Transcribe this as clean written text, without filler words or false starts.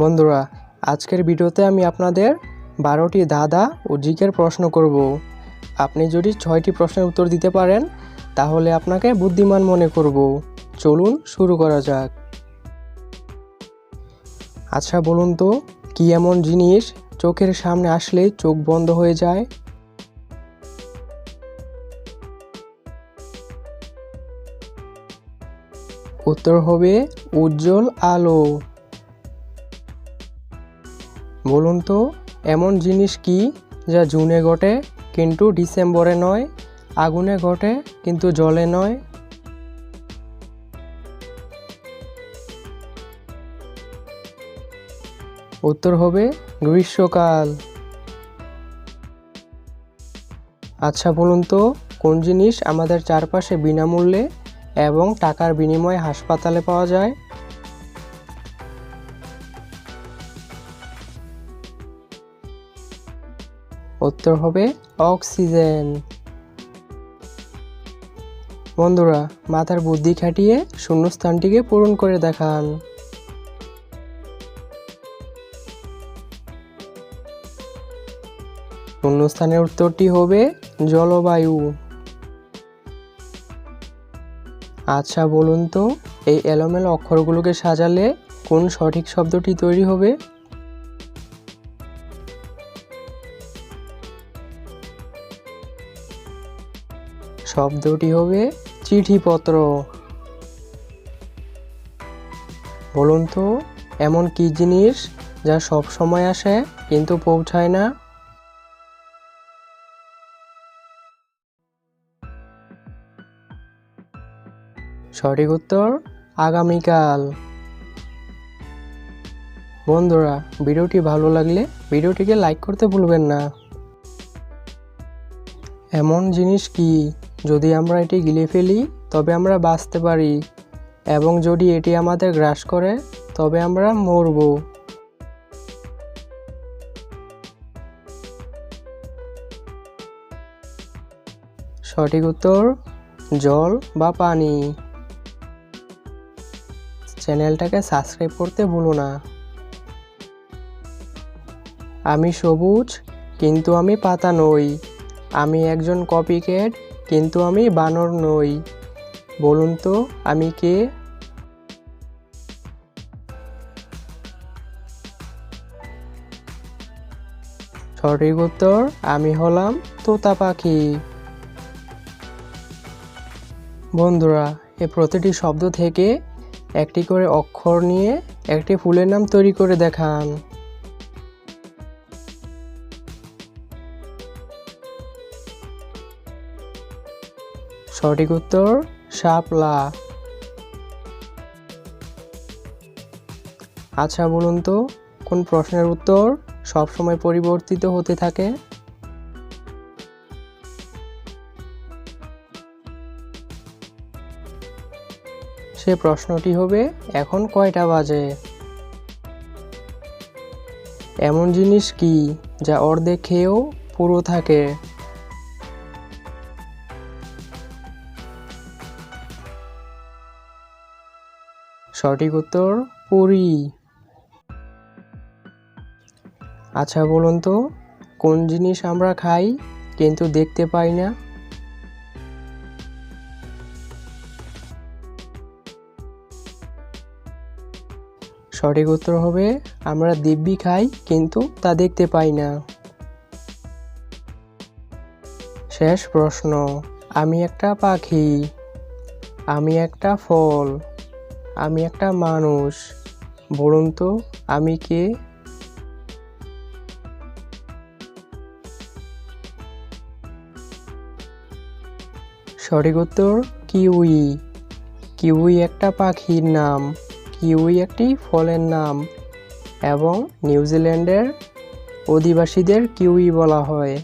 বন্ধুরা, আজকের ভিডিওতে আমি আপনাদের 12টি ধাঁধা ও জিকের প্রশ্ন করব। আপনি যদি 6টি প্রশ্নের উত্তর দিতে পারেন তাহলে আপনাকে বুদ্ধিমান মনে করব। চলুন শুরু করা যাক। আচ্ছা বলুন তো, কি এমন জিনিস চোখের সামনে আসলেই চোখ বন্ধ হয়ে যায়? উত্তর হবে উজ্জ্বল আলো। বলুন তো, এমন জিনিস কি যা জুনে ঘটে কিন্তু ডিসেম্বরে নয়, আগুনে ঘটে কিন্তু জলে নয়? উত্তর হবে গ্রীষ্মকাল। আচ্ছা বলুন তো, কোন জিনিস আমাদের চারপাশে বিনামূল্যে এবং টাকার বিনিময়ে হাসপাতালে পাওয়া যায়? উত্তর হবে অক্সিজেন। বন্ধুরা, মাথার বুদ্ধি খাটিয়ে শূন্যস্থানটিকে পূরণ করে দেখান। শূন্যস্থানের উত্তরটি হবে জলবায়ু। আচ্ছা বলুন তো, এই এলোমেলো অক্ষরগুলোকে সাজালে কোন সঠিক শব্দটি তৈরি হবে? শব্দটি হবে চিঠিপত্র। বলুন তো, এমন কি জিনিস যা সব সময় আসে কিন্তু পৌঁছায় না? সঠিক উত্তর আগামীকাল। বন্ধুরা, ভিডিওটি ভালো লাগলে ভিডিওটিকে লাইক করতে ভুলবেন না। এমন জিনিস কি যদি আমরা এটি গিলে ফেলি তবে আমরা বাঁচতে পারি, এবং যদি এটি আমাদের গ্রাস করে তবে আমরা মরব? সঠিক উত্তর জল বা পানি। চ্যানেলটাকে সাবস্ক্রাইব করতে ভুলো না। আমি সবুজ কিন্তু আমি পাতা নই, আমি একজন কপিক্যাট কিন্তু আমি বানর নই। বলুন তো আমি কে? সঠিক উত্তর আমি হলাম তোতা পাখি। বন্ধুরা, এই প্রতিটি শব্দ থেকে একটি করে অক্ষর নিয়ে একটি ফুলের নাম তৈরি করে দেখান। সঠিক উত্তর শাপলা। আচ্ছা বলুন তো, কোন প্রশ্নের উত্তর সবসময় পরিবর্তিত হতে থাকে? সে প্রশ্নটি হবে এখন কয়টা বাজে? এমন জিনিস কি যা অর্ধেক খেয়েও পুরো থাকে? সঠিক উত্তর পুরি। আচ্ছা বলুন তো, কোন জিনিস আমরা খাই কিন্তু দেখতে পাই না? সঠিক উত্তর হবে আমরা দিব্যি খাই কিন্তু তা দেখতে পাই না। শেষ প্রশ্ন, আমি একটা পাখি, আমি একটা ফল, আমি একটা মানুষ। বলুন তো আমি কে? সঠিক উত্তর কিউই। কিউই একটা পাখির নাম, কিউই একটি ফলের নাম, এবং নিউজিল্যান্ডের অধিবাসীদের কিউই বলা হয়।